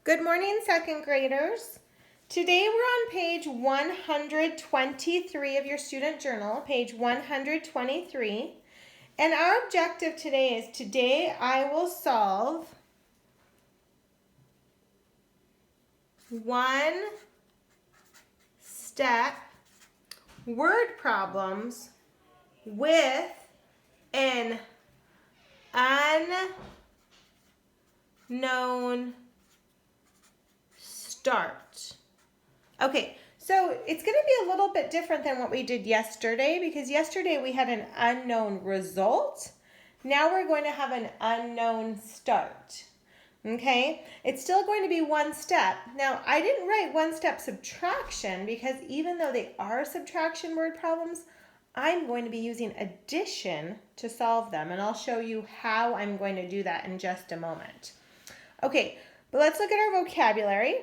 Good morning, second graders. Today we're on page 123 of your student journal, page 123. And our objective today is I will solve one step word problems with an unknown start. Okay, so it's going to be a little bit different than what we did yesterday because yesterday we had an unknown result. Now we're going to have an unknown start. Okay, it's still going to be one step. Now, I didn't write one step subtraction because even though they are subtraction word problems, I'm going to be using addition to solve them, and I'll show you how I'm going to do that in just a moment. Okay, but let's look at our vocabulary.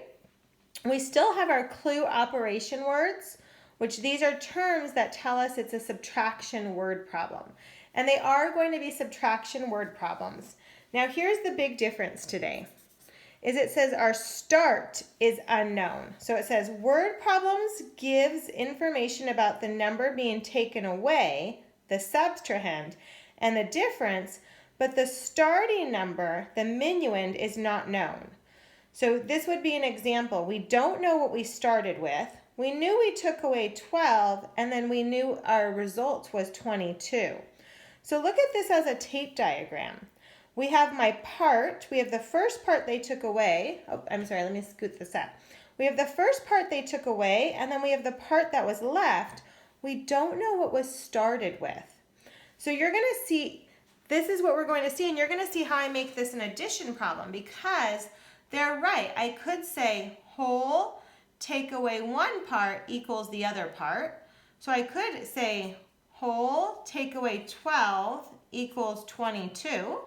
We still have our clue operation words, which these are terms that tell us it's a subtraction word problem. And they are going to be subtraction word problems. Now here's the big difference today, is it says our start is unknown. So it says word problems gives information about the number being taken away, the subtrahend, and the difference, but the starting number, the minuend, is not known. So this would be an example. We don't know what we started with. We knew we took away 12, and then we knew our result was 22. So look at this as a tape diagram. We have my part. We have the first part they took away. Oh, I'm sorry, let me scoot this up. We have the first part they took away, and then we have the part that was left. We don't know what was started with. So you're going to see, this is what we're going to see, and you're going to see how I make this an addition problem because they're right. I could say whole take away one part equals the other part. So I could say whole take away 12 equals 22.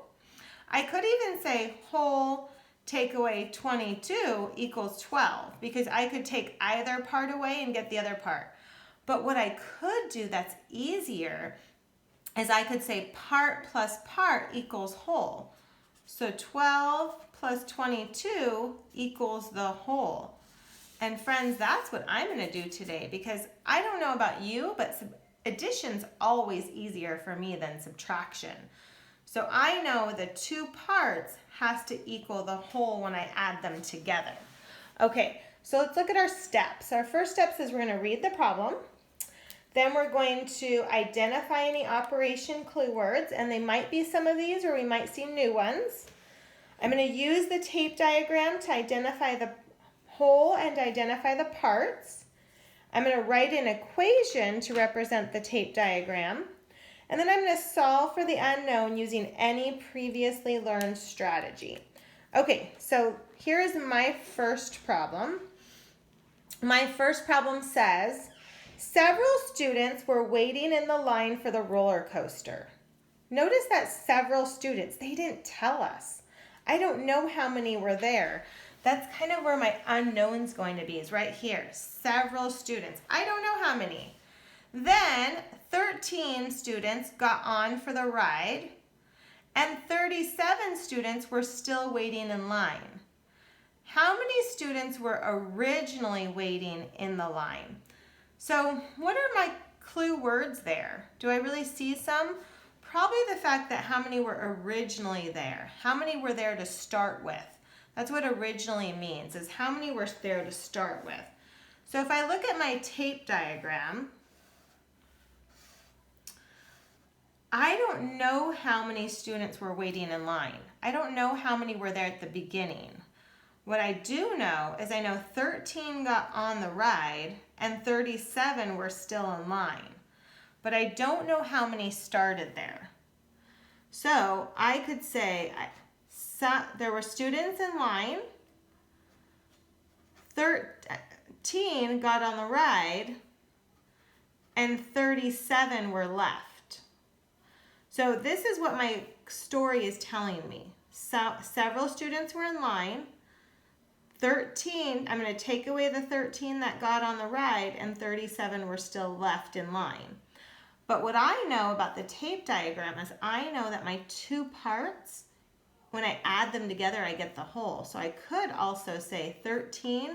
I could even say whole take away 22 equals 12 because I could take either part away and get the other part. But what I could do that's easier is I could say part plus part equals whole. So 12 plus 22 equals the whole. And friends, that's what I'm going to do today because I don't know about you, but addition's always easier for me than subtraction. So I know the two parts has to equal the whole when I add them together. Okay, so let's look at our steps. Our first step is we're going to read the problem. Then we're going to identify any operation clue words, and they might be some of these or we might see new ones. I'm going to use the tape diagram to identify the whole and identify the parts. I'm going to write an equation to represent the tape diagram. And then I'm going to solve for the unknown using any previously learned strategy. Okay, so here is my first problem. My first problem says, several students were waiting in the line for the roller coaster. Notice that several students, they didn't tell us. I don't know how many were there. That's kind of where my unknown's going to be, is right here. Several students. I don't know how many. Then 13 students got on for the ride, and 37 students were still waiting in line. How many students were originally waiting in the line? So what are my clue words there? Do I really see some? Probably the fact that how many were originally there. How many were there to start with? That's what originally means, is how many were there to start with. So if I look at my tape diagram, I don't know how many students were waiting in line. I don't know how many were there at the beginning. What I do know is I know 13 got on the ride and 37 were still in line. But I don't know how many started there. So I could say there were students in line, 13 got on the ride, and 37 were left. So this is what my story is telling me. So several students were in line, 13, I'm going to take away the 13 that got on the ride, and 37 were still left in line. But what I know about the tape diagram is I know that my two parts when I add them together, I get the whole. So I could also say 13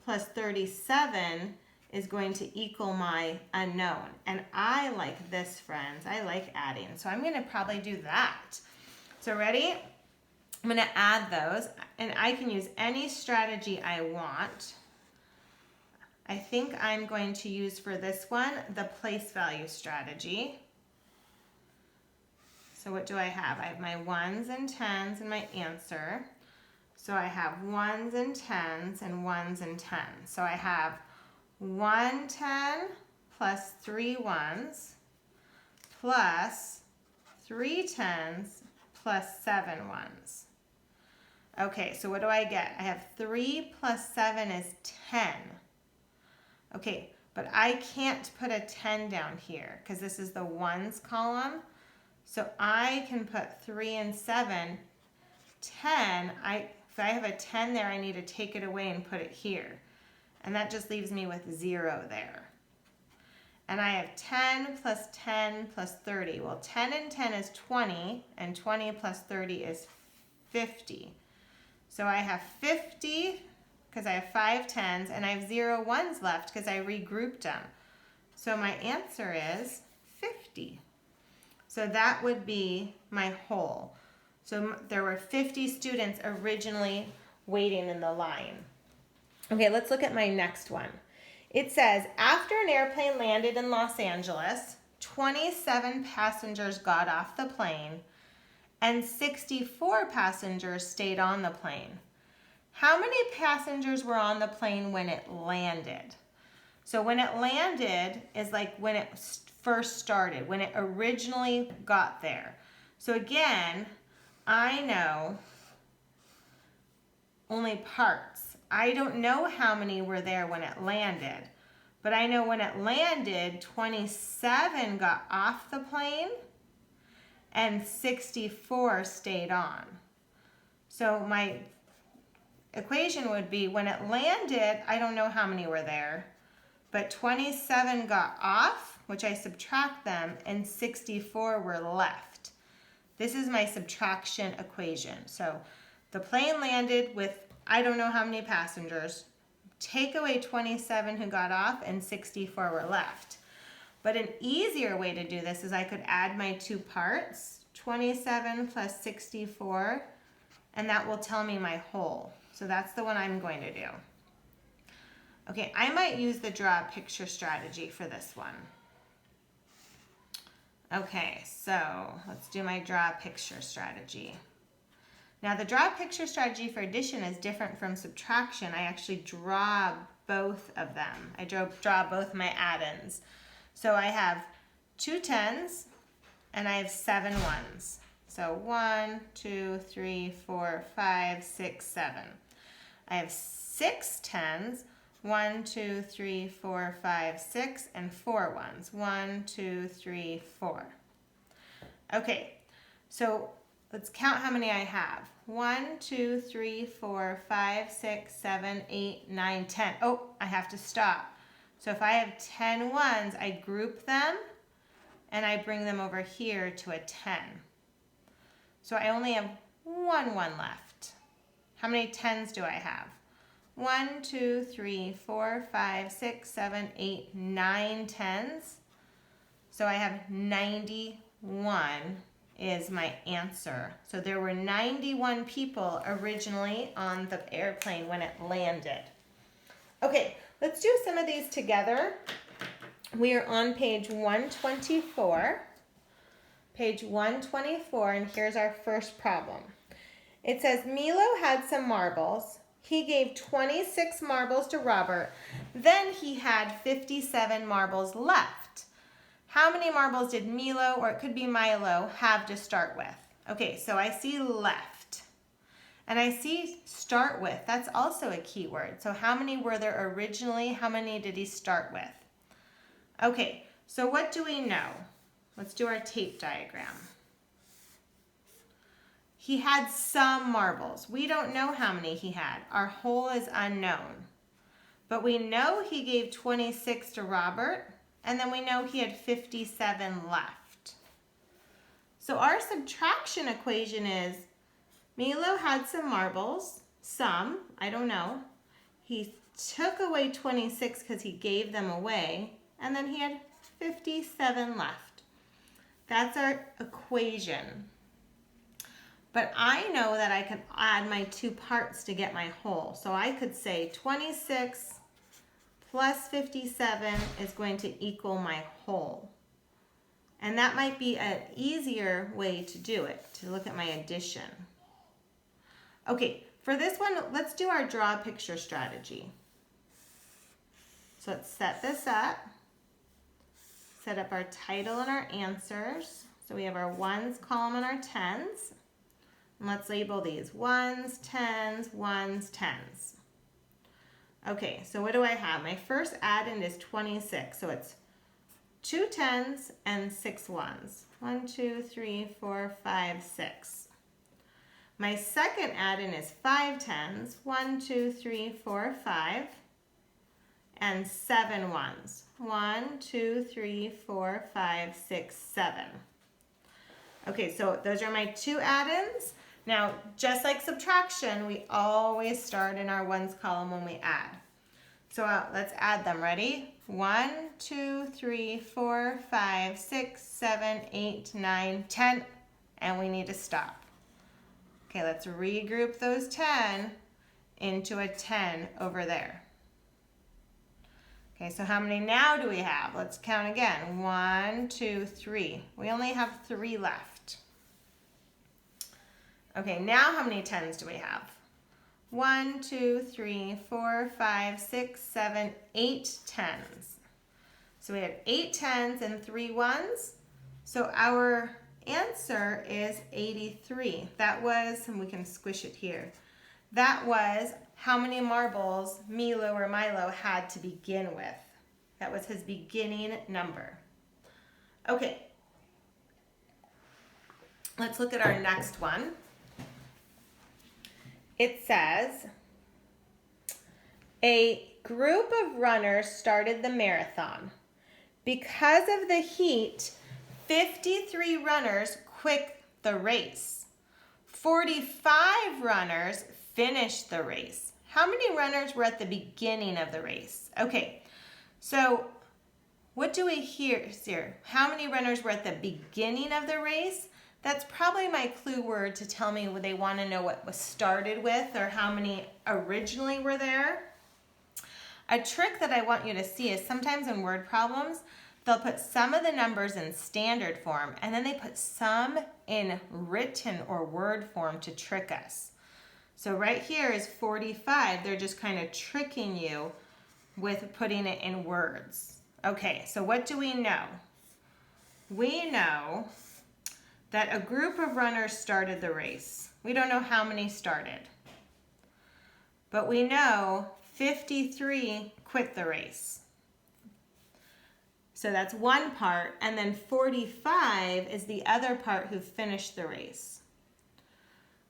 plus 37 is going to equal my unknown. And I like this, friends. I like adding. So I'm going to probably do that. So ready? I'm going to add those. And I can use any strategy I want. I think I'm going to use for this one the place value strategy. So what do I have? I have my 1s and 10s in my answer. So I have 1s and 10s and 1s and 10s. So I have 1 10 plus 3 1s plus 3 10s plus 7 1s. Okay, so what do I get? I have 3 plus 7 is 10. Okay, but I can't put a 10 down here because this is the 1s column. So I can put 3 and 7. 10, if I have a 10 there, I need to take it away and put it here. And that just leaves me with 0 there. And I have 10 plus 10 plus 30. Well, 10 and 10 is 20, and 20 plus 30 is 50. So I have 50 because I have 5 10s, and I have 0 1s left because I regrouped them. So my answer is 50. So that would be my whole. So there were 50 students originally waiting in the line. Okay, let's look at my next one. It says, after an airplane landed in Los Angeles, 27 passengers got off the plane and 64 passengers stayed on the plane. How many passengers were on the plane when it landed? So when it landed is like when it first started, when it originally got there. So again, I know only parts. I don't know how many were there when it landed, but I know when it landed, 27 got off the plane and 64 stayed on. So my equation would be when it landed, I don't know how many were there, but 27 got off, which I subtract them, and 64 were left. This is my subtraction equation. So the plane landed with I don't know how many passengers. Take away 27 who got off and 64 were left. But an easier way to do this is I could add my two parts, 27 plus 64, and that will tell me my whole. So that's the one I'm going to do. Okay, I might use the draw a picture strategy for this one. Okay, so let's do my draw a picture strategy. Now the draw a picture strategy for addition is different from subtraction. I actually draw both of them. I draw both my add-ins. So I have 2 10s and I have 7 1s. So 1, 2, 3, 4, 5, 6, 7. I have 6 10s, 1, 2, 3, 4, 5, 6, and 4 1s. 1, 2, 3, 4. Okay, so let's count how many I have. 1, 2, 3, 4, 5, 6, 7, 8, 9, 10. Oh, I have to stop. So if I have 10 1s, I group them and I bring them over here to a 10. So I only have 1 1 left. How many 10s do I have? 1, 2, 3, 4, 5, 6, 7, 8, 9 10s. So I have 91 is my answer. So there were 91 people originally on the airplane when it landed. Okay, let's do some of these together. We are on page 124. Page 124, and here's our first problem. It says, Milo had some marbles. He gave 26 marbles to Robert. Then he had 57 marbles left. How many marbles did Milo, or it could be Milo, have to start with? Okay, so I see left. And I see start with. That's also a key word. So how many were there originally? How many did he start with? Okay, so what do we know? Let's do our tape diagram. He had some marbles. We don't know how many he had. Our whole is unknown. But we know he gave 26 to Robert, and then we know he had 57 left. So our subtraction equation is Milo had some marbles, some, I don't know. He took away 26 because he gave them away, and then he had 57 left. That's our equation. But I know that I can add my two parts to get my whole. So I could say 26 plus 57 is going to equal my whole. And that might be an easier way to do it, to look at my addition. Okay, for this one, let's do our draw a picture strategy. So let's set this up. Set up our title and our answers. So we have our ones column and our tens. And let's label these ones, tens, ones, tens. Okay, so what do I have? My first add-in is 26. So it's 2 tens and 6 ones. 1, 2, 3, 4, 5, 6. My second add-in is 5 tens. 1, 2, 3, 4, 5. And 7 ones. 1, 2, 3, 4, 5, 6, 7. Okay, so those are my two add-ins. Now, just like subtraction, we always start in our ones column when we add. So let's add them. Ready? 1, 2, 3, 4, 5, 6, 7, 8, 9, 10. And we need to stop. Okay, let's regroup those 10 into a 10 over there. Okay, so how many now do we have? Let's count again. 1, 2, 3. We only have 3 left. Okay, now how many tens do we have? 1, 2, 3, 4, 5, 6, 7, 8 tens. So we had 8 tens and 3 ones. So our answer is 83. That was, and we can squish it here, that was how many marbles Milo or Milo had to begin with. That was his beginning number. Okay, let's look at our next one. It says, a group of runners started the marathon. Because of the heat, 53 runners quit the race. 45 runners finished the race. How many runners were at the beginning of the race? Okay, so what do we hear here? How many runners were at the beginning of the race? That's probably my clue word to tell me what they want to know what was started with or how many originally were there. A trick that I want you to see is sometimes in word problems, they'll put some of the numbers in standard form and then they put some in written or word form to trick us. So right here is 45. They're just kind of tricking you with putting it in words. Okay, so what do we know? We know that a group of runners started the race. We don't know how many started. But we know 53 quit the race. So that's one part, and then 45 is the other part who finished the race.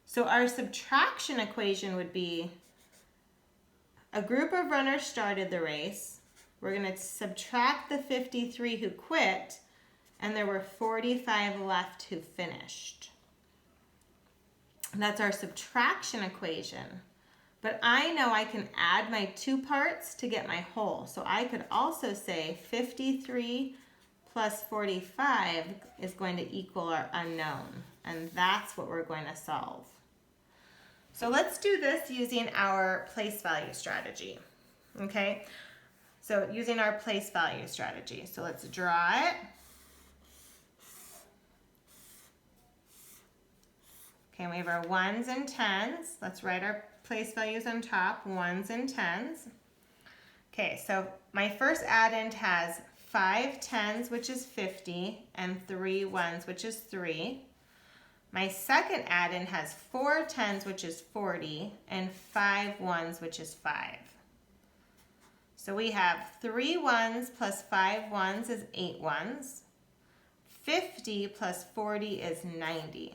So our subtraction equation would be a group of runners started the race. We're going to subtract the 53 who quit, and there were 45 left who finished. That's our subtraction equation. But I know I can add my two parts to get my whole. So I could also say 53 plus 45 is going to equal our unknown. And that's what we're going to solve. So let's do this using our place value strategy. Okay? So using our place value strategy. So let's draw it. Okay, we have our ones and tens. Let's write our place values on top, ones and tens. Okay, so my first addend has 5 tens, which is 50, and 3 ones, which is 3. My second addend has 4 tens, which is 40, and 5 ones, which is 5. So we have 3 ones plus 5 ones is 8 ones. 50 plus 40 is 90.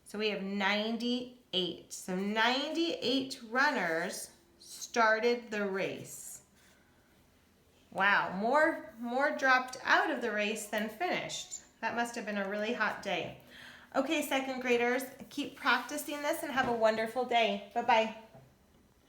So we have 98. So 98 runners started the race. Wow, more dropped out of the race than finished. That must have been a really hot day. Okay, second graders, keep practicing this and have a wonderful day. Bye-bye.